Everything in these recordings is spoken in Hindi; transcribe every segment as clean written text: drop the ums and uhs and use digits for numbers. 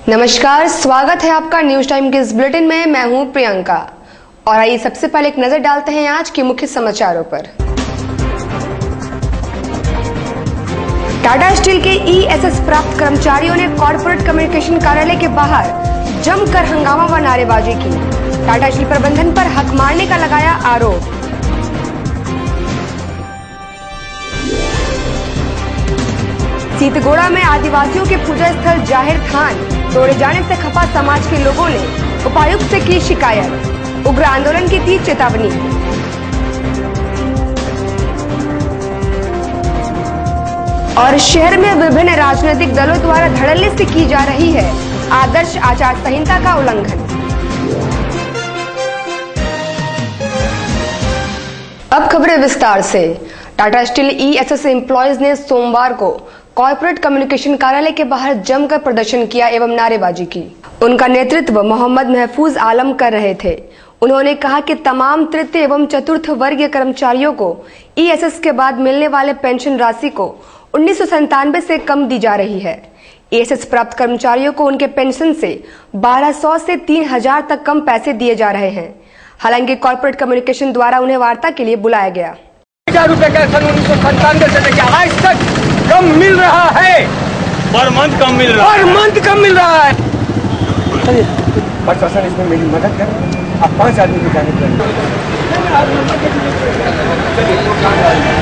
नमस्कार, स्वागत है आपका न्यूज टाइम के इस बुलेटिन में। मैं हूं प्रियंका और आइए सबसे पहले एक नजर डालते हैं आज के मुख्य समाचारों पर। टाटा स्टील के ईएसएस प्राप्त कर्मचारियों ने कॉर्पोरेट कम्युनिकेशन कार्यालय के बाहर जमकर हंगामा व नारेबाजी की। टाटा स्टील प्रबंधन पर हक मारने का लगाया आरोप। सीतगोड़ा में आदिवासियों के पूजा स्थल जाहिर थान तोड़े जाने से खफा समाज के लोगों ने उपायुक्त से की शिकायत। उग्र आंदोलन की दी चेतावनी। और शहर में विभिन्न राजनीतिक दलों द्वारा धड़ल्ले से की जा रही है आदर्श आचार संहिता का उल्लंघन। अब खबरें विस्तार से। टाटा स्टील ईएसएस एम्प्लॉयज ने सोमवार को कॉर्पोरेट कम्युनिकेशन कार्यालय के बाहर जमकर प्रदर्शन किया एवं नारेबाजी की। उनका नेतृत्व मोहम्मद महफूज आलम कर रहे थे। उन्होंने कहा कि तमाम तृतीय एवं चतुर्थ वर्गीय कर्मचारियों को ईएसएस के बाद मिलने वाले पेंशन राशि को 1997 से कम दी जा रही है। ईएसएस प्राप्त कर्मचारियों को उनके पेंशन से 1200 से 3000 तक कम पैसे दिए जा रहे हैं। हालांकि कॉर्पोरेट कम्युनिकेशन द्वारा उन्हें वार्ता के लिए बुलाया गया। 1000 रुपए का सन 1997 से लेकर आज तक कम मिल रहा है। पर मंथ कम मिल रहा है। पर मंथ कम मिल रहा है। प्रशासन इसमें मेरी मदद कर। आप 5 आदमी को जाने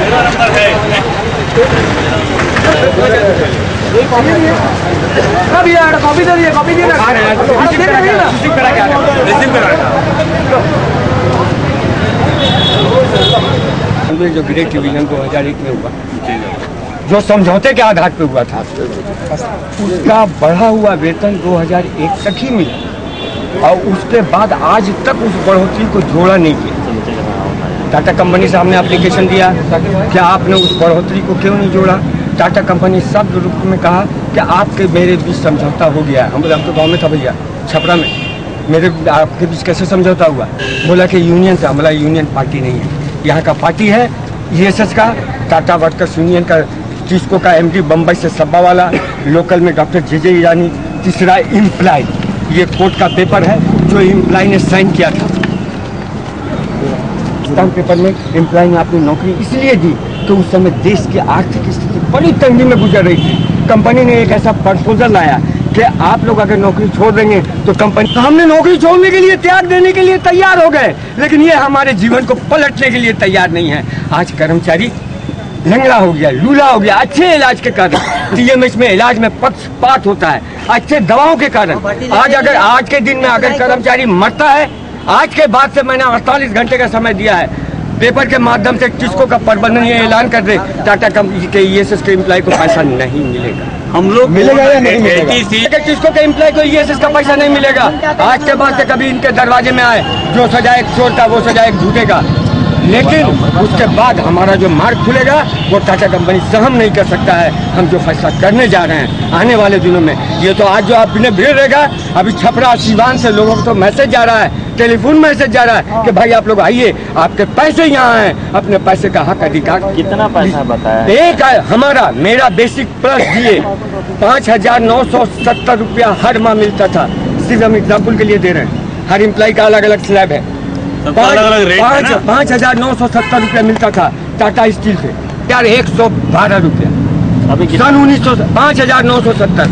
मेरा नंबर है। कब यार कॉपी दे दिए, कॉपी दिए ना। रिसीव करा क्या? रिसीव करा। जो ग्रेड डिवीजन 2001 में हुआ, जो समझौते के आधार पे हुआ था, उसका बढ़ा हुआ वेतन 2001 तक ही मिला और उसके बाद आज तक उस बढ़ोतरी को जोड़ा नहीं किया। टाटा कंपनी से हमने एप्लीकेशन दिया कि आपने उस बढ़ोतरी को क्यों नहीं जोड़ा। टाटा कंपनी शब्द रूप में कहा कि आपके मेरे बीच समझौता हो गया। हम तो गाँव में था भैया, छपरा में, मेरे आपके बीच कैसे समझौता हुआ? बोला कि यूनियन से। हमारा यूनियन पार्टी नहीं है, यहाँ का पार्टी है ईएसएस का, टाटा वर्कर्स यूनियन का, किसको का एमडी बम्बई से सब्बा वाला, लोकल में डॉक्टर जे ईरानी, तीसरा इम्प्लाई। ये कोर्ट का पेपर है जो इम्प्लाई ने साइन किया था। स्टैम्प पेपर में इम्प्लाई ने अपनी नौकरी इसलिए दी कि उस समय देश की आर्थिक स्थिति बड़ी तंगी में गुजर रही थी। कंपनी ने एक ऐसा प्रपोजल लाया कि आप लोग अगर नौकरी छोड़ देंगे तो कंपनी, तो हमने नौकरी छोड़ने के लिए, त्याग देने के लिए तैयार हो गए, लेकिन ये हमारे जीवन को पलटने के लिए तैयार नहीं है। आज कर्मचारी लंगड़ा हो गया, लूला हो गया। अच्छे इलाज के कारण टीएमएच में इलाज में पक्षपात होता है, अच्छे दवाओं के कारण। आज के दिन में अगर कर्मचारी मरता है, आज के बाद से मैंने 48 घंटे का समय दिया है, पेपर के माध्यम से किसको का प्रबंधन ये ऐलान कर दे टाटा कंपनी के ईएसएस के एम्प्लॉय को पैसा नहीं मिलेगा। हम लोग मिलेगा या नहीं मिलेगा? किसको के एम्प्लॉय को ईएसएस का पैसा नहीं मिलेगा। आज के बाद से कभी इनके दरवाजे में आए, जो सजा एक चोर का वो सजा एक झूठे का, लेकिन उसके बाद हमारा जो मार्ग खुलेगा वो टाटा कंपनी सहन नहीं कर सकता है। हम जो फैसला करने जा रहे हैं आने वाले दिनों में, ये तो आज जो आपने भीड़ रहेगा, अभी छपरा सीवान से लोगों को तो मैसेज जा रहा है, टेलीफोन मैसेज जा रहा है कि भाई आप लोग आइए, आपके पैसे यहाँ हैं, अपने पैसे का हक अधिकार। कितना पैसा बताया? एक हमारा मेरा बेसिक प्लस दिए 5970 रुपया हर माह मिलता था। सिर्फ हम एग्जाम्पल के लिए दे रहे हैं, हर एम्प्लॉय का अलग अलग स्लैब है। 5970 रुपया मिलता था टाटा स्टील से, यार 112 रुपया अभी सन 5970,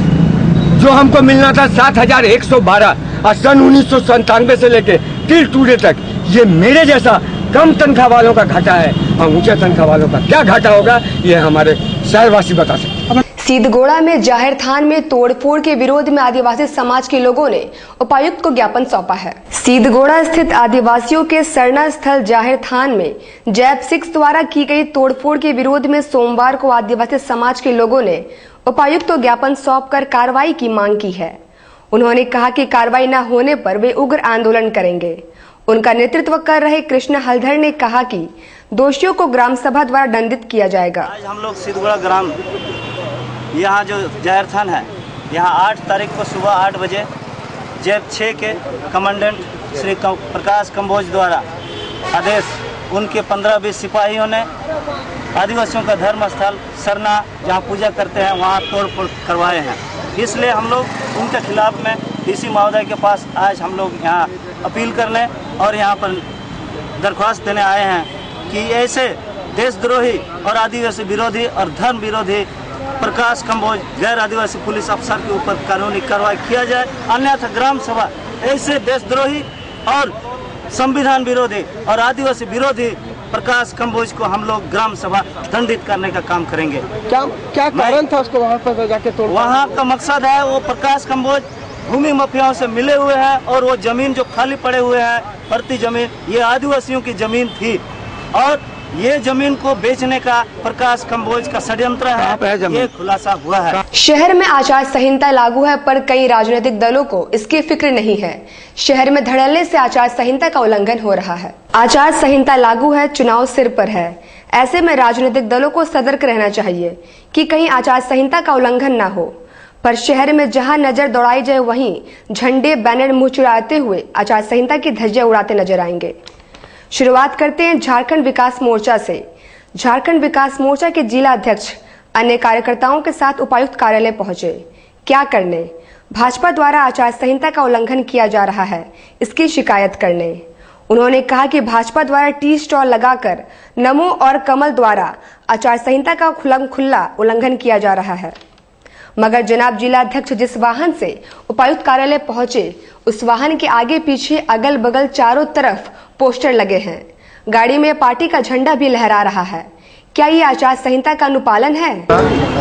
जो हमको मिलना था 7112 और सन 1997 से लेके टिल टूडे तक। ये मेरे जैसा कम तनख्वाह वालों का घाटा है और ऊंचे तनख्वाह वालों का क्या घाटा होगा ये हमारे शहरवासी बता सकते। सीतगोड़ा में जाहिर थान में तोड़फोड़ के विरोध में आदिवासी समाज के लोगों ने उपायुक्त को ज्ञापन सौंपा है। सीतगोड़ा स्थित आदिवासियों के सरना स्थल जाहिर थान में जैप 6 द्वारा की गई तोड़फोड़ के विरोध में सोमवार को आदिवासी समाज के लोगों ने उपायुक्त को ज्ञापन सौंपकर कार्रवाई की मांग की है। उन्होंने कहा कि कार्रवाई न होने पर वे उग्र आंदोलन करेंगे। उनका नेतृत्व कर रहे कृष्ण हलधर ने कहा कि दोषियों को ग्राम सभा द्वारा दंडित किया जाएगा। आज हम लोग सीतगोड़ा ग्राम, यहाँ जो जाहिर थान है, यहाँ 8 तारीख को सुबह 8 बजे जैप 6 के कमांडेंट श्री प्रकाश कंबोज द्वारा आदेश, उनके 15-20 सिपाहियों ने आदिवासियों का धर्म स्थल सरना जहाँ पूजा करते हैं वहाँ तोड़ फोड़ करवाए हैं। इसलिए हम लोग उनके खिलाफ में डीसी महोदय के पास आज हम लोग यहाँ अपील करने और यहाँ पर दरख्वास्त देने आए हैं कि ऐसे देशद्रोही और आदिवासी विरोधी और धर्म विरोधी प्रकाश कंबोज गैर आदिवासी पुलिस अफसर के ऊपर कानूनी कार्रवाई किया जाए, अन्यथा ग्राम सभा ऐसे देशद्रोही और संविधान विरोधी और आदिवासी विरोधी प्रकाश कंबोज को हम लोग ग्राम सभा दंडित करने का काम करेंगे। क्या कारण था उसको वहाँ पर जाके तोड़? वहाँ का मकसद है वो प्रकाश कंबोज भूमि माफियाओं से मिले हुए हैं और वो जमीन जो खाली पड़े हुए हैं प्रति जमीन ये आदिवासियों की जमीन थी और ये जमीन को बेचने का प्रकाश कंबोज का षड्यंत्र है, ये खुलासा हुआ है। शहर में आचार संहिता लागू है पर कई राजनीतिक दलों को इसकी फिक्र नहीं है। शहर में धड़ल्ले से आचार संहिता का उल्लंघन हो रहा है। आचार संहिता लागू है, चुनाव सिर पर है। ऐसे में राजनीतिक दलों को सतर्क रहना चाहिए कि कहीं आचार संहिता का उल्लंघन न हो। पर शहर में जहां नजर दौड़ाई जाए वहीं झंडे बैनर मुंह चुराते हुए आचार संहिता की धज्जियां उड़ाते नजर आएंगे। शुरुआत करते हैं झारखंड विकास मोर्चा से। झारखंड विकास मोर्चा के जिला अध्यक्ष अन्य कार्यकर्ताओं के साथ उपायुक्त कार्यालय पहुंचे। क्या करने? भाजपा द्वारा आचार संहिता का उल्लंघन किया जा रहा है, इसकी शिकायत करने। उन्होंने कहा कि भाजपा द्वारा टी स्टॉल लगाकर नमो और कमल द्वारा आचार संहिता का खुला उल्लंघन किया जा रहा है। मगर जनाब जिला अध्यक्ष जिस वाहन से उपायुक्त कार्यालय पहुंचे उस वाहन के आगे पीछे अगल बगल चारों तरफ पोस्टर लगे हैं। गाड़ी में पार्टी का झंडा भी लहरा रहा है। क्या ये आचार संहिता का अनुपालन है?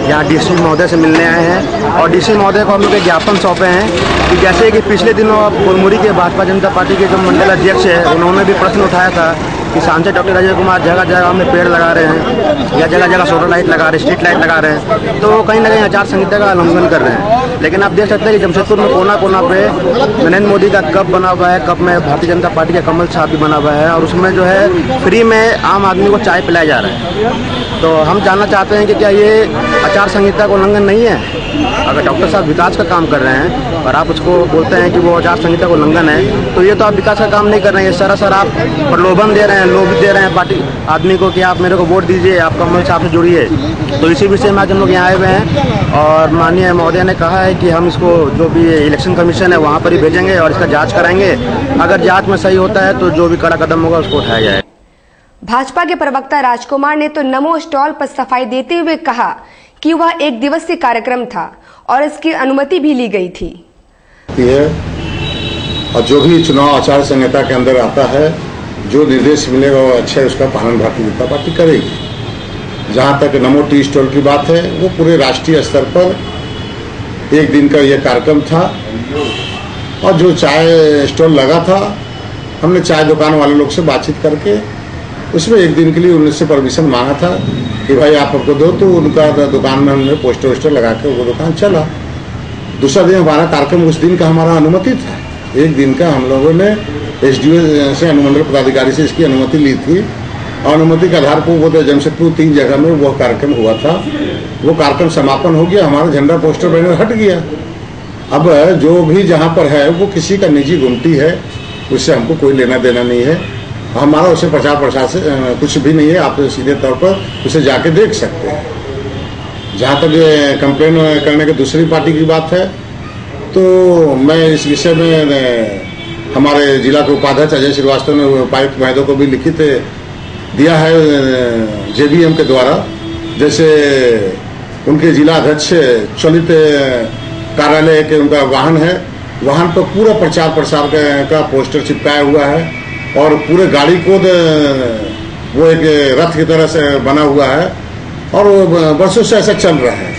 यहाँ डीसी महोदय से मिलने आए हैं और डीसी महोदय को हम लोग एक ज्ञापन सौंपे हैं कि जैसे कि पिछले दिनों फुलमुरी के भाजपा जनता पार्टी के जो मंडल अध्यक्ष है उन्होंने भी प्रश्न उठाया था कि सांसद डॉक्टर अजय कुमार जगह जगह में पेड़ लगा रहे हैं या जगह जगह सोलर लाइट लगा रहे हैं, स्ट्रीट लाइट लगा रहे हैं, तो कहीं ना कहीं आचार संहिता का उल्लंघन कर रहे हैं। लेकिन आप देख सकते हैं कि जमशेदपुर में कोना कोना पे नरेंद्र मोदी का कप बना हुआ है, कप में भारतीय जनता पार्टी का कमल छाप भी बना हुआ है और उसमें जो है फ्री में आम आदमी को चाय पिलाया जा रहा है। तो हम जानना चाहते हैं कि क्या ये आचार संहिता का उल्लंघन नहीं है? अगर डॉक्टर साहब विकास का काम कर रहे हैं और आप उसको बोलते हैं कि वो आचार संहिता का उल्लंघन है, तो ये तो आप विकास का काम नहीं कर रहे हैं, सरासर आप प्रलोभन दे रहे हैं, लोभ दे रहे हैं पार्टी आदमी को कि आप मेरे को वोट दीजिए, आप कमल छाप से जुड़िए। तो इसी विषय में आज हम लोग यहाँ आए हुए हैं और माननीय महोदय ने कहा है कि हम इसको जो भी इलेक्शन कमीशन है वहाँ पर ही भेजेंगे और इसका जाँच कराएंगे। अगर जाँच में सही होता है तो जो भी कड़ा कदम होगा उसको उठाया जाए। भाजपा के प्रवक्ता राजकुमार ने तो नमो स्टॉल पर सफाई देते हुए कहा कि वह एक दिवसीय कार्यक्रम था और इसकी अनुमति भी ली गई थी। और जो भी चुनाव आचार संहिता के अंदर आता है, जो निर्देश मिलेगा वो अच्छा है, उसका पालन भारतीय जनता पार्टी करेगी। जहां तक नमो टी स्टॉल की बात है, वो पूरे राष्ट्रीय स्तर पर एक दिन का ये कार्यक्रम था और जो चाय स्टॉल लगा था, हमने चाय दुकान वाले लोग से बातचीत करके उसमें एक दिन के लिए उनसे परमिशन मांगा था कि भाई आप हमको दो, तो उनका दुकान में हमने पोस्टर वोस्टर लगा के वो दुकान चला। दूसरा दिन हमारा कार्यक्रम उस दिन का हमारा अनुमति था। एक दिन का हम लोगों ने एसडीओ से अनुमंडल पदाधिकारी से इसकी अनुमति ली थी और अनुमति के आधार पर वो जमशेदपुर 3 जगह में वो कार्यक्रम हुआ था। वो कार्यक्रम समापन हो गया, हमारा झंडा पोस्टर बैनर हट गया। अब जो भी जहाँ पर है वो किसी का निजी गुमटी है, उससे हमको कोई लेना देना नहीं है। हमारा उसे प्रचार प्रसार से कुछ भी नहीं है। आप सीधे तौर पर उसे जाके देख सकते हैं। जहाँ तक कंप्लेन करने की दूसरी पार्टी की बात है, तो मैं इस विषय में हमारे जिला के उपाध्यक्ष अजय श्रीवास्तव ने उपायुक्त महोदय को भी लिखित दिया है जेबीएम के द्वारा। जैसे उनके जिला अध्यक्ष चलित कार्यालय के उनका वाहन है, वाहन पर पूरा प्रचार प्रसार का पोस्टर चिपकाया हुआ है और पूरे गाड़ी को वो एक रथ की तरह से बना हुआ है और वर्षों से ऐसा चल रहा है।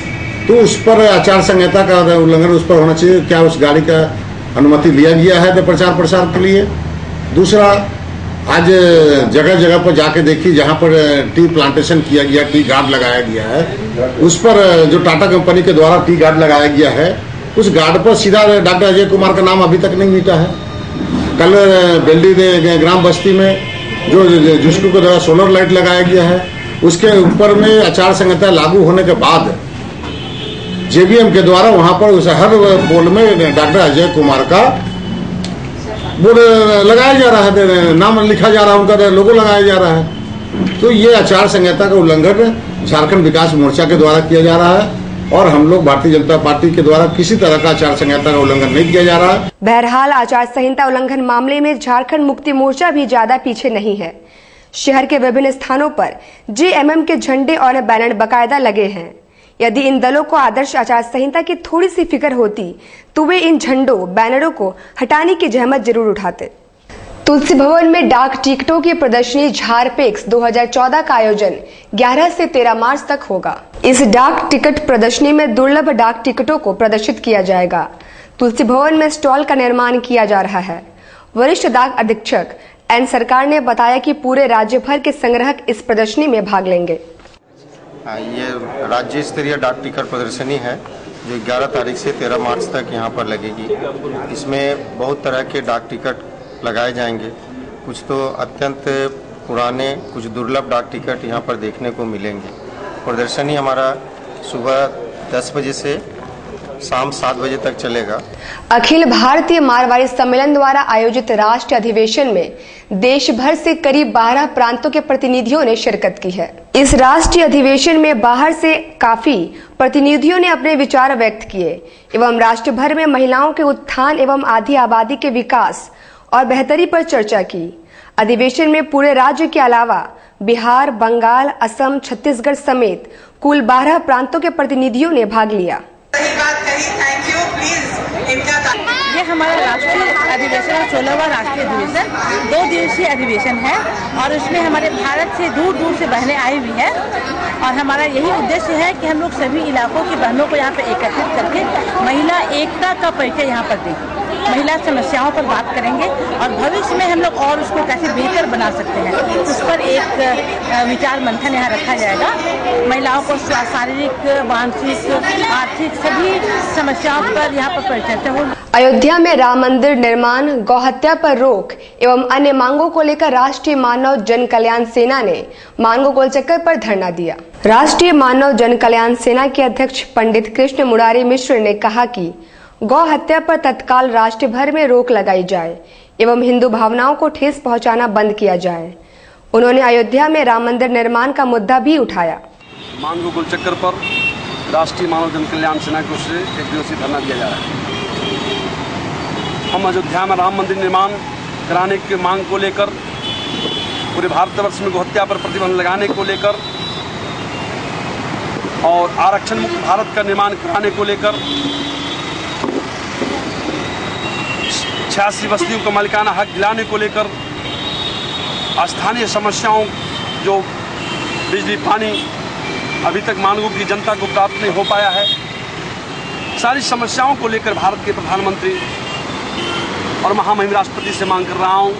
तो उस पर आचार संहिता का उल्लंघन उस पर होना चाहिए। क्या उस गाड़ी का अनुमति लिया गया है तो प्रचार प्रसार के लिए? दूसरा, आज जगह जगह पर जाके देखिए जहाँ पर टी प्लांटेशन किया गया, टी गार्ड लगाया गया है, उस पर जो टाटा कंपनी के द्वारा टी गार्ड लगाया गया है, उस गार्ड पर सीधा डॉक्टर अजय कुमार का नाम अभी तक नहीं मिटा है। कल बेल्डी ग्राम बस्ती में जो जिसको के द्वारा सोलर लाइट लगाया गया है, उसके ऊपर में आचार संहिता लागू होने के बाद जेबीएम के द्वारा वहां पर उस हर पोल में डॉक्टर अजय कुमार का बोर्ड लगाया जा रहा है, नाम लिखा जा रहा है, उनका लोगो लगाया जा रहा है। तो ये आचार संहिता का उल्लंघन झारखंड विकास मोर्चा के द्वारा किया जा रहा है और हम लोग भारतीय जनता पार्टी के द्वारा किसी तरह का आचार संहिता का उल्लंघन नहीं किया जा रहा। बहरहाल आचार संहिता उल्लंघन मामले में झारखंड मुक्ति मोर्चा भी ज्यादा पीछे नहीं है। शहर के विभिन्न स्थानों पर जेएमएम के झंडे और बैनर बकायदा लगे हैं। यदि इन दलों को आदर्श आचार संहिता की थोड़ी सी फिक्र होती तो वे इन झंडों बैनरों को हटाने की जहमत जरूर उठाते। तुलसी भवन में डाक टिकटों की प्रदर्शनी झारपेक्स 2014 का आयोजन 11 से 13 मार्च तक होगा। इस डाक टिकट प्रदर्शनी में दुर्लभ डाक टिकटों को प्रदर्शित किया जाएगा। तुलसी भवन में स्टॉल का निर्माण किया जा रहा है। वरिष्ठ डाक अधीक्षक एन सरकार ने बताया कि पूरे राज्य भर के संग्राहक इस प्रदर्शनी में भाग लेंगे। ये राज्य स्तरीय डाक टिकट प्रदर्शनी है जो 11 तारीख से 13 मार्च तक यहाँ पर लगेगी। इसमें बहुत तरह के डाक टिकट लगाए जाएंगे। कुछ तो अत्यंत पुराने, कुछ दुर्लभ डाक टिकट यहाँ पर देखने को मिलेंगे। प्रदर्शनी हमारा सुबह 10 बजे से शाम 7 बजे तक चलेगा। अखिल भारतीय मारवाड़ी सम्मेलन द्वारा आयोजित राष्ट्रीय अधिवेशन में देश भर से करीब 12 प्रांतों के प्रतिनिधियों ने शिरकत की है। इस राष्ट्रीय अधिवेशन में बाहर से काफी प्रतिनिधियों ने अपने विचार व्यक्त किए एवं राष्ट्र भर में महिलाओं के उत्थान एवं आधी आबादी के विकास और बेहतरी पर चर्चा की। अधिवेशन में पूरे राज्य के अलावा बिहार, बंगाल, असम, छत्तीसगढ़ समेत कुल 12 प्रांतों के प्रतिनिधियों ने भाग लिया। ये हमारा राष्ट्रीय अधिवेशन 16वां राष्ट्रीय अधिवेशन 2 दिवसीय अधिवेशन है और उसमें हमारे भारत से दूर दूर से बहनें आई हुई हैं और हमारा यही उद्देश्य है कि हम लोग सभी इलाकों की बहनों को यहाँ पे एकत्रित करके महिला एकता का परिचय यहाँ पर दें। महिला समस्याओं पर बात करेंगे और भविष्य में हम लोग और उसको कैसे बेहतर बना सकते हैं उस पर एक विचार मंथन यहाँ रखा जाएगा। महिलाओं को शारीरिक, मानसिक, आर्थिक सभी समस्याओं पर यहाँ पर परिचर्चा होगी। अयोध्या में राम मंदिर निर्माण, गौहत्या पर रोक एवं अन्य मांगों को लेकर राष्ट्रीय मानव जन कल्याण सेना ने मांगो गोल चक्कर पर धरना दिया। राष्ट्रीय मानव जन कल्याण सेना के अध्यक्ष पंडित कृष्ण मुरारी मिश्र ने कहा कि गौ हत्या पर तत्काल राष्ट्र भर में रोक लगाई जाए एवं हिंदू भावनाओं को ठेस पहुंचाना बंद किया जाए। उन्होंने अयोध्या में राम मंदिर निर्माण का मुद्दा भी उठाया। मांगो गोल चक्कर पर राष्ट्रीय मानव जन कल्याण सेना की ओर से 1 दिवसीय धरना दिया जा रहा है। हम अयोध्या में राम मंदिर निर्माण कराने की मांग को लेकर, पूरे भारतवर्ष में गौहत्या पर प्रतिबंध लगाने को लेकर और आरक्षण मुक्त भारत का निर्माण कराने को लेकर 86 बस्तियों को मालिकाना हक दिलाने को लेकर, स्थानीय समस्याओं जो बिजली, पानी अभी तक मानगो की जनता को प्राप्त नहीं हो पाया है, सारी समस्याओं को लेकर भारत के प्रधानमंत्री और महामहिम राष्ट्रपति से मांग कर रहा हूं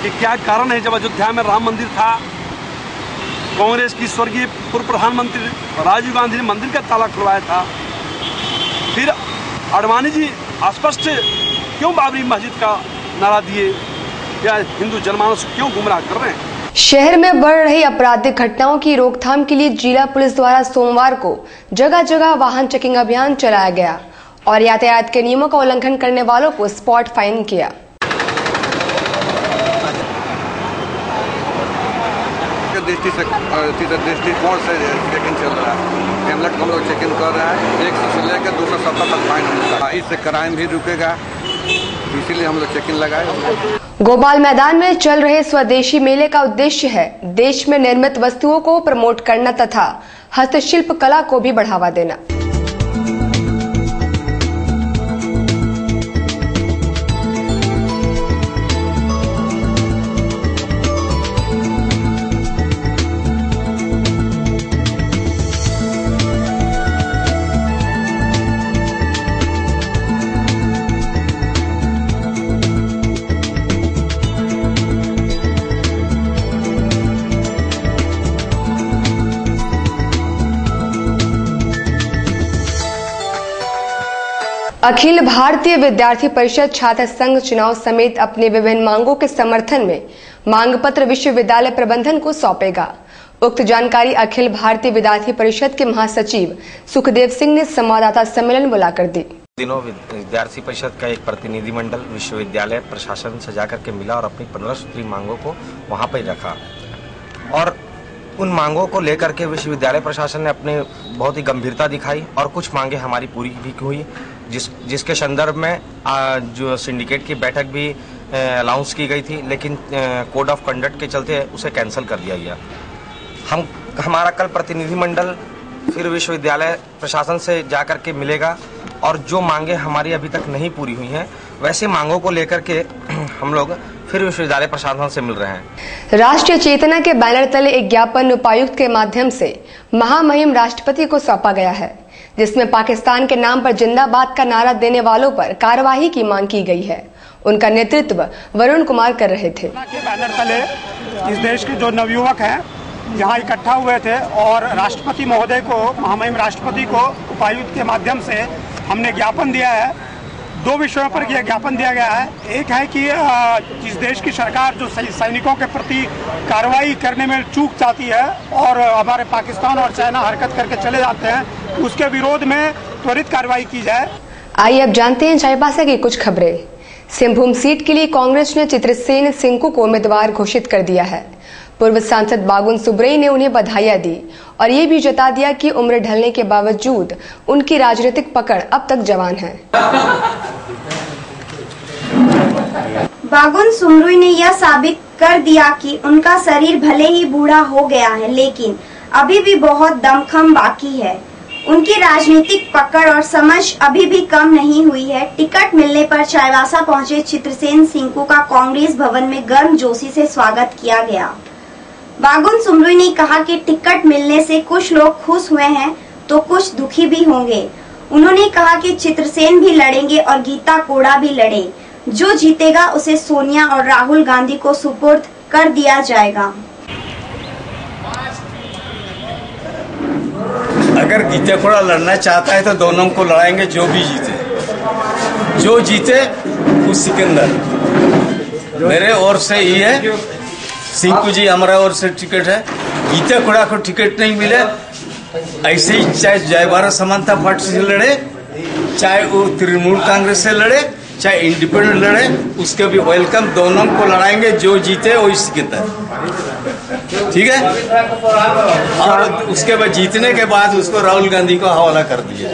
कि क्या कारण है जब अयोध्या में राम मंदिर था, कांग्रेस की स्वर्गीय पूर्व प्रधानमंत्री राजीव गांधी ने मंदिर का ताला खुलवाया था, फिर अडवाणी जी स्पष्ट क्यों बाबरी मस्जिद का नारा दिए या हिंदू जनमानस क्यों गुमराह कर रहे हैं। शहर में बढ़ रही आपराधिक घटनाओं की रोकथाम के लिए जिला पुलिस द्वारा सोमवार को जगह जगह वाहन चेकिंग अभियान चलाया गया और यातायात के नियमों का उल्लंघन करने वालों को स्पॉट फाइन किया। दृष्टिकोण से चेकिंग चल रहा है। हेमलेट हम लोग चेकिंग कर रहे हैं, 100 से लेकर 270 तक फाइन होता है। इससे क्राइम भी रुकेगा, इसीलिए हम लोग चेकिंग लगाए। गोपाल मैदान में चल रहे स्वदेशी मेले का उद्देश्य है देश में निर्मित वस्तुओं को प्रमोट करना तथा हस्तशिल्प कला को भी बढ़ावा देना। अखिल भारतीय विद्यार्थी परिषद छात्र संघ चुनाव समेत अपनी विभिन्न मांगों के समर्थन में मांग पत्र विश्वविद्यालय प्रबंधन को सौंपेगा। उक्त जानकारी अखिल भारतीय विद्यार्थी परिषद के महासचिव सुखदेव सिंह ने संवाददाता सम्मेलन बुलाकर दी। दिनों विद्यार्थी परिषद का एक प्रतिनिधिमंडल विश्वविद्यालय प्रशासन से जाकर के मिला और अपनी 15 सूत्री मांगों को वहां पर रखा और उन मांगों को लेकर के विश्वविद्यालय प्रशासन ने अपने बहुत ही गंभीरता दिखाई और कुछ मांगे हमारी पूरी भी हुई, जिसके संदर्भ में जो सिंडिकेट की बैठक भी अनाउंस की गई थी, लेकिन कोड ऑफ कंडक्ट के चलते उसे कैंसिल कर दिया गया। हमारा कल प्रतिनिधिमंडल फिर विश्वविद्यालय प्रशासन से जाकर के मिलेगा और जो मांगे हमारी अभी तक नहीं पूरी हुई हैं वैसे मांगों को लेकर के हम लोग फिर विश्वविद्यालय प्रशासन से मिल रहे हैं। राष्ट्रीय चेतना के बैनर तले एक ज्ञापन उपायुक्त के माध्यम से महामहिम राष्ट्रपति को सौंपा गया है, जिसमें पाकिस्तान के नाम पर जिंदाबाद का नारा देने वालों पर कार्यवाही की मांग की गई है। उनका नेतृत्व वरुण कुमार कर रहे थे। बैनर तले इस देश के जो नवयुवक हैं यहाँ इकट्ठा हुए थे और राष्ट्रपति महोदय को, महामहिम राष्ट्रपति को उपायुक्त के माध्यम से हमने ज्ञापन दिया है। दो विषयों पर यह ज्ञापन दिया गया है। एक है कि इस देश की सरकार जो सैनिकों के प्रति कार्रवाई करने में चूक जाती है और हमारे पाकिस्तान और चाइना हरकत करके चले जाते हैं, उसके विरोध में त्वरित कार्रवाई की जाए। आइए अब जानते हैं चाईबासा की कुछ खबरें। सिंहभूम सीट के लिए कांग्रेस ने चित्रसेन सिंकू को उम्मीदवार घोषित कर दिया है। पूर्व सांसद बागुन सुब्रई ने उन्हें बधाइयां दी और ये भी जता दिया कि उम्र ढलने के बावजूद उनकी राजनीतिक पकड़ अब तक जवान है। बागुन सुब्रई ने यह साबित कर दिया कि उनका शरीर भले ही बूढ़ा हो गया है, लेकिन अभी भी बहुत दमखम बाकी है। उनकी राजनीतिक पकड़ और समझ अभी भी कम नहीं हुई है। टिकट मिलने पर चाईबासा पहुंचे चित्रसेन सिंकू का कांग्रेस भवन में गर्मजोशी से स्वागत किया गया। बागुन सुब्रई ने कहा कि टिकट मिलने से कुछ लोग खुश हुए हैं तो कुछ दुखी भी होंगे। उन्होंने कहा कि चित्रसेन भी लड़ेंगे और गीता कोड़ा भी लड़े। जो जीतेगा उसे सोनिया और राहुल गांधी को सुपुर्द कर दिया जाएगा। अगर गीता कोड़ा लड़ना चाहता है तो दोनों को लड़ाएंगे, जो भी जीते। जो जीते वो सिकंदर। मेरे ओर से ही है, सिंकू जी हमारा ओर से टिकट है। गीता कोड़ा को टिकट नहीं मिले, ऐसे ही चाहे जय भारत समानता पार्टी से लड़े, चाहे वो तृणमूल कांग्रेस से लड़े, चाहे इंडिपेंडेंट लड़े, उसके भी वेलकम। दोनों को लड़ाएंगे, जो जीते वो सिकंदर। ठीक है। और उसके बाद जीतने के बाद उसको राहुल गांधी को हवाला कर दिया।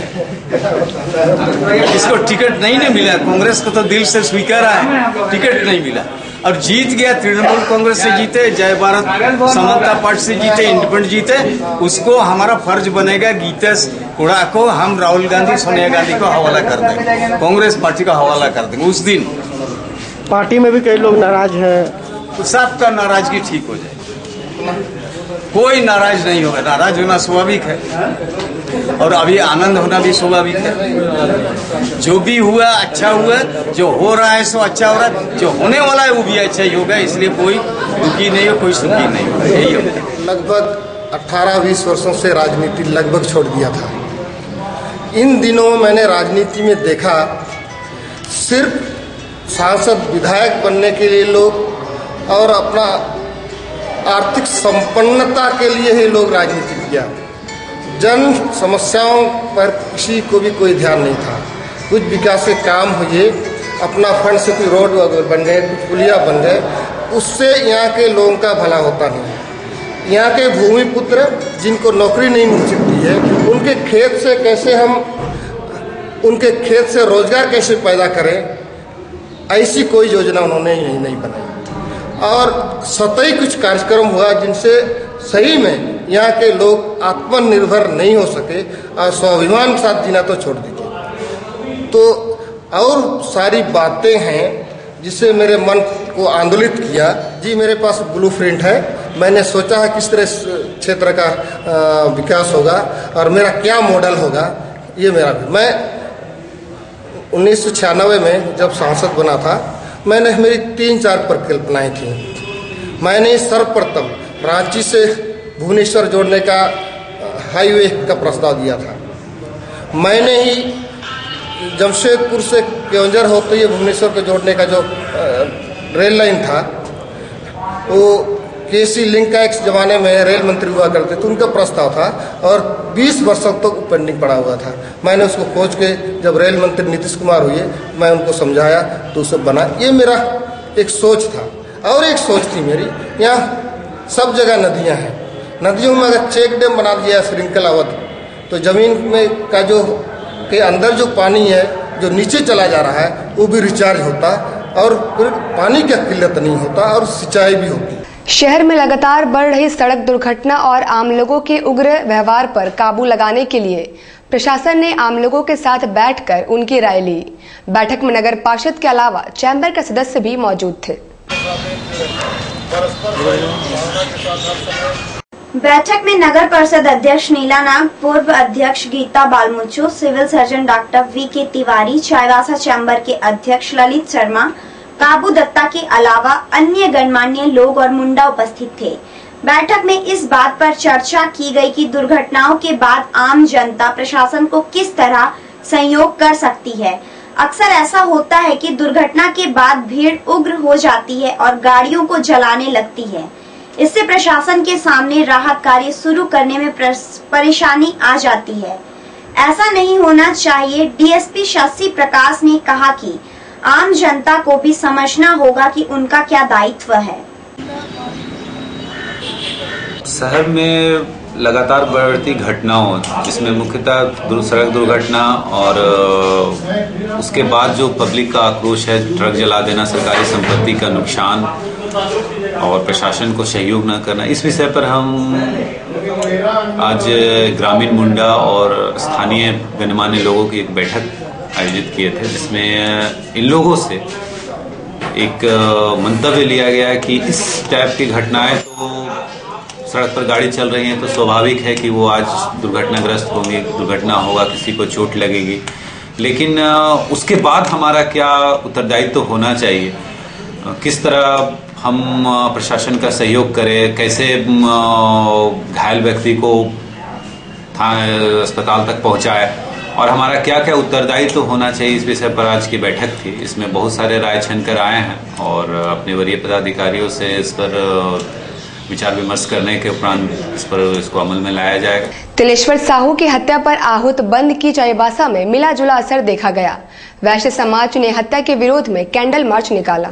इसको टिकट नहीं मिला, कांग्रेस को तो दिल से स्वीकार है, टिकट नहीं मिला और जीत गया। तृणमूल कांग्रेस से जीते, जय भारत समानता पार्टी से जीते, इंडिपेंडेंट जीते, उसको हमारा फर्ज बनेगा गीता कोड़ा को हम राहुल गांधी, सोनिया गांधी को हवाला कर देंगे, कांग्रेस पार्टी को हवाला कर देंगे। उस दिन पार्टी में भी कई लोग नाराज हैं, सबका नाराजगी ठीक हो जाए। कोई नाराज नहीं होगा, नाराज होना स्वाभाविक है और अभी आनंद होना भी स्वाभाविक है। जो भी हुआ अच्छा हुआ, जो हो रहा है सो अच्छा हो रहा है, जो होने वाला है वो भी अच्छा ही होगा। इसलिए कोई दुखी नहीं हो, कोई सुखी नहीं हो, यही होगा। लगभग 18-20 वर्षों से राजनीति लगभग छोड़ दिया था। इन दिनों मैंने राजनीति में देखा सिर्फ सांसद विधायक बनने के लिए लोग और अपना आर्थिक संपन्नता के लिए ही लोग राजनीति किया। जन समस्याओं पर किसी को भी कोई ध्यान नहीं था। कुछ विकास के काम हुए, अपना फंड से कोई रोड बन गए, कुछ पुलिया बन गए, उससे यहाँ के लोगों का भला होता नहीं। यहाँ के भूमि पुत्र जिनको नौकरी नहीं मिल सकती है, उनके खेत से कैसे हम उनके खेत से रोजगार कैसे पैदा करें, ऐसी कोई योजना उन्होंने नहीं बनाई। और सतही कुछ कार्यक्रम हुआ जिनसे सही में यहाँ के लोग आत्मनिर्भर नहीं हो सके और स्वाभिमान के साथ जीना तो छोड़ दीजिए। तो और सारी बातें हैं जिससे मेरे मन को आंदोलित किया। जी मेरे पास ब्लूप्रिंट है, मैंने सोचा है किस तरह क्षेत्र का विकास होगा और मेरा क्या मॉडल होगा। ये मेरा मैं 1996 में जब सांसद बना था, मैंने मेरी 3-4 परिकल्पनाएं थी। मैंने सर्वप्रथम रांची से भुवनेश्वर जोड़ने का हाईवे का प्रस्ताव दिया था। मैंने ही जमशेदपुर से केवंझर होते हुए भुवनेश्वर को जोड़ने का जो रेल लाइन था, वो केसी लिंक का एक जमाने में रेल मंत्री हुआ करते थे, उनका प्रस्ताव था और 20 वर्षों तक पेंडिंग पड़ा हुआ था। मैंने उसको खोज के जब रेल मंत्री नीतीश कुमार हुए, मैं उनको समझाया तो उसे बना। ये मेरा एक सोच था। और एक सोच थी मेरी, यहाँ सब जगह नदियाँ हैं, नदियों में अगर चेक डैम बना दिया श्रृंखलाबद्ध तो जमीन में का जो के अंदर जो पानी है जो नीचे चला जा रहा है वो भी रिचार्ज होता और फिर पानी की किल्लत नहीं होता और सिंचाई भी होती। शहर में लगातार बढ़ रही सड़क दुर्घटना और आम लोगों के उग्र व्यवहार पर काबू लगाने के लिए प्रशासन ने आम लोगों के साथ बैठकर उनकी राय ली। बैठक में नगर पार्षद के अलावा चैम्बर के सदस्य भी मौजूद थे। बैठक में नगर परिषद अध्यक्ष नीला नाग, पूर्व अध्यक्ष Gita Balmucho, civil surgeon doctor V K. Tiwari, Chaibasa chamber के अध्यक्ष ललित शर्मा, काबू दत्ता के अलावा अन्य गणमान्य लोग और मुंडा उपस्थित थे। बैठक में इस बात पर चर्चा की गई कि दुर्घटनाओं के बाद आम जनता प्रशासन को किस तरह सहयोग कर सकती है। अक्सर ऐसा होता है कि दुर्घटना के बाद भीड़ उग्र हो जाती है और गाड़ियों को जलाने लगती है। इससे प्रशासन के सामने राहत कार्य शुरू करने में परेशानी आ जाती है। ऐसा नहीं होना चाहिए। डीएसपी शशि प्रकाश ने कहा कि आम जनता को भी समझना होगा कि उनका क्या दायित्व है। शहर में लगातार बढ़ती घटनाओं जिसमें मुख्यतः सड़क दुर्घटना और उसके बाद जो पब्लिक का आक्रोश है, ट्रक जला देना, सरकारी संपत्ति का नुकसान और प्रशासन को सहयोग न करना, इस विषय पर हम आज ग्रामीण मुंडा और स्थानीय गणमान्य लोगों की एक बैठक आयोजित किए थे, जिसमें इन लोगों से एक मंतव्य लिया गया कि इस टाइप की घटनाएं तो सड़क पर गाड़ी चल रही है तो स्वाभाविक है कि वो आज दुर्घटनाग्रस्त होंगे, दुर्घटना होगा, किसी को चोट लगेगी, लेकिन उसके बाद हमारा क्या उत्तरदायित्व होना चाहिए, किस तरह हम प्रशासन का सहयोग करें, कैसे घायल व्यक्ति को अस्पताल तक पहुंचाए और हमारा क्या क्या उत्तरदायित्व होना चाहिए, इस विषय पर आज की बैठक थी। इसमें बहुत सारे राय छन कर आए हैं और अपने वरीय पदाधिकारियों से इस पर विचार विमर्श करने के उपरांत इसको अमल में लाया जाएगा। तिलेश्वर साहू की हत्या पर आहूत बंद की चाईबासा में मिला जुला असर देखा गया। वैश्य समाज ने हत्या के विरोध में कैंडल मार्च निकाला।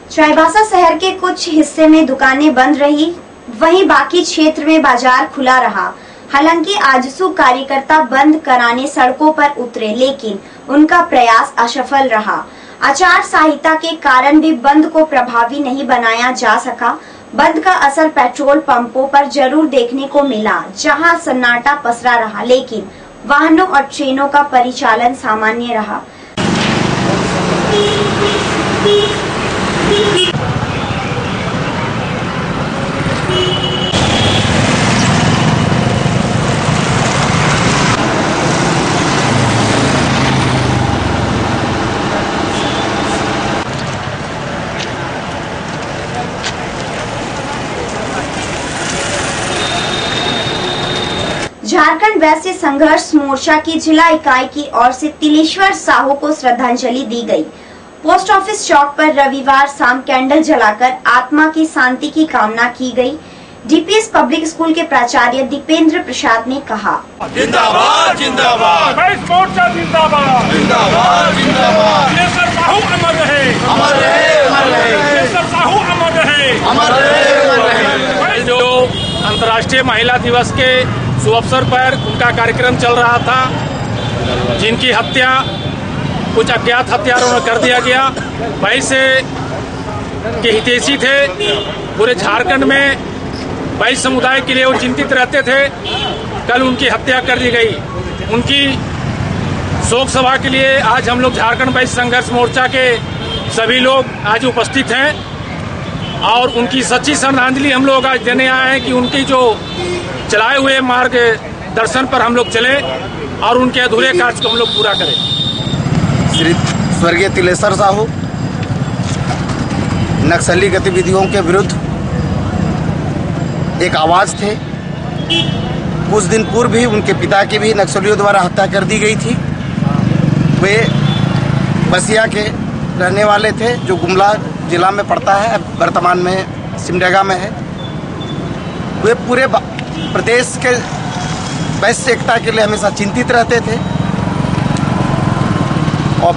चाईबासा शहर के कुछ हिस्से में दुकानें बंद रही, वहीं बाकी क्षेत्र में बाजार खुला रहा। हालांकि आजसू कार्यकर्ता बंद कराने सड़कों पर उतरे, लेकिन उनका प्रयास असफल रहा। आचार संहिता के कारण भी बंद को प्रभावी नहीं बनाया जा सका। बंद का असर पेट्रोल पंपों पर जरूर देखने को मिला, जहां सन्नाटा पसरा रहा, लेकिन वाहनों और ट्रेनों का परिचालन सामान्य रहा। झारखंड वैश्य संघर्ष मोर्चा की जिला इकाई की ओर से तिलेश्वर साहू को श्रद्धांजलि दी गई। पोस्ट ऑफिस चौक पर रविवार शाम कैंडल जलाकर आत्मा की शांति की कामना की गई। डीपीएस पब्लिक स्कूल के प्राचार्य दीपेंद्र प्रसाद ने कहा, जिंदाबाद जिंदाबाद मोर्चा जिंदाबाद जिंदाबाद जिंदाबाद, तिलेश्वर साहू अमर रहे अमर रहे अमर रहे, तिलेश्वर साहू अमर रहे अमर रहे अमर रहे। जो अंतर्राष्ट्रीय महिला दिवस के शुभ अवसर पर उनका कार्यक्रम चल रहा था, जिनकी हत्या कुछ अज्ञात हत्यारों ने कर दिया गया। वैश्य के हितैषी थे, पूरे झारखंड में वैश्य समुदाय के लिए वो चिंतित रहते थे। कल उनकी हत्या कर दी गई। उनकी शोक सभा के लिए आज हम लोग झारखंड वैश्य संघर्ष मोर्चा के सभी लोग आज उपस्थित हैं और उनकी सच्ची श्रद्धांजलि हम लोग आज देने आए हैं कि उनकी जो चलाए हुए मार्ग दर्शन पर हम लोग चले और उनके अधूरे कार्य को हम लोग पूरा करें। श्री स्वर्गीय तिलेश्वर साहू नक्सली गतिविधियों के विरुद्ध एक आवाज थे। कुछ दिन पूर्व भी उनके पिता की भी नक्सलियों द्वारा हत्या कर दी गई थी। वे बसिया के रहने वाले थे, जो गुमला जिला में पड़ता है, वर्तमान में सिमडेगा में है। वे पूरे प्रदेश के वैश्य एकता के लिए हमेशा चिंतित रहते थे और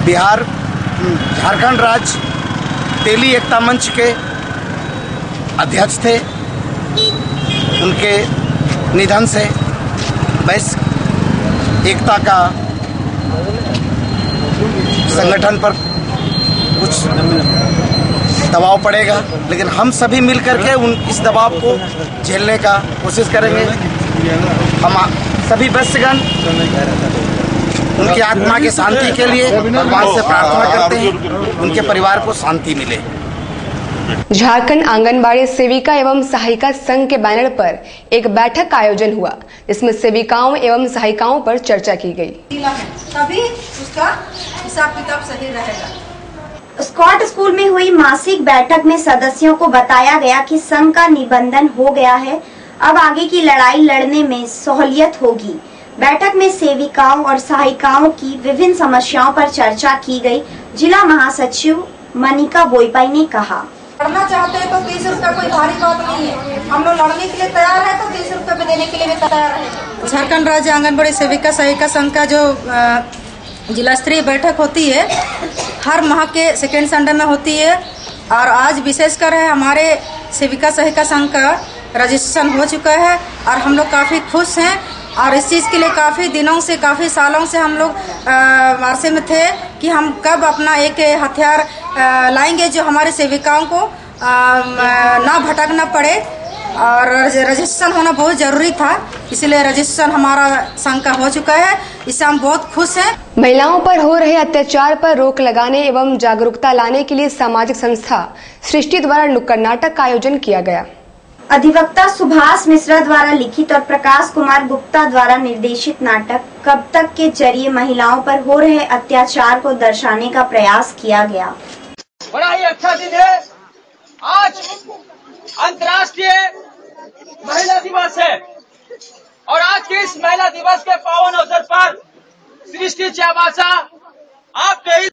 झारखंड राज्य तेली एकता मंच के अध्यक्ष थे। उनके निधन से वैश्विक एकता का संगठन पर कुछ दबाव पड़ेगा, लेकिन हम सभी मिलकर के इस दबाव को झेलने का कोशिश करेंगे। हम सभी वैश्यगण उनकी आत्मा की शांति के लिए भगवान से प्रार्थना करते हैं, उनके परिवार को शांति मिले। झारखंड आंगनबाड़ी सेविका एवं सहायिका संघ के बैनर पर एक बैठक का आयोजन हुआ, जिसमें सेविकाओं एवं सहायिकाओं पर चर्चा की गई। तभी उसका हिसाब किताब सही रहेगा। स्कॉट स्कूल में हुई मासिक बैठक में सदस्यों को बताया गया कि संघ का निबंधन हो गया है, अब आगे की लड़ाई लड़ने में सहूलियत होगी। बैठक में सेविकाओं और सहायिकाओं की विभिन्न समस्याओं पर चर्चा की गई। जिला महासचिव मनिका बोईपाई ने कहा, लड़ना चाहते हैं तो 30 रुपए कोई भारी बात नहीं है। हम लोग लड़ने के लिए तैयार है तो 30 रुपए देने के लिए भी तैयार है। झारखंड राज्य आंगनबाड़ी सेविका सहायिका संघ का जो जिला स्तरीय बैठक होती है हर माह के सेकेंड संडे में होती है, और आज विशेषकर है हमारे सेविका सहायिका संघ का रजिस्ट्रेशन हो चुका है और हम लोग काफी खुश हैं। और इस चीज के लिए काफी दिनों से, काफी सालों से हम लोग वार्से में थे कि हम कब अपना एक हथियार लाएंगे जो हमारे सेविकाओं को ना भटकना पड़े, और रजिस्ट्रेशन होना बहुत जरूरी था, इसलिए रजिस्ट्रेशन हमारा संघ का हो चुका है। इससे हम बहुत खुश हैं। महिलाओं पर हो रहे अत्याचार पर रोक लगाने एवं जागरूकता लाने के लिए सामाजिक संस्था सृष्टि द्वारा नुक्कड़ नाटक का आयोजन किया गया। अधिवक्ता सुभाष मिश्रा द्वारा लिखित और प्रकाश कुमार गुप्ता द्वारा निर्देशित नाटक कब तक के जरिए महिलाओं पर हो रहे अत्याचार को दर्शाने का प्रयास किया गया। बड़ा ही अच्छा दिन है, आज अंतर्राष्ट्रीय महिला दिवस है और आज के इस महिला दिवस के पावन अवसर पर सृष्टि चाबासा आपके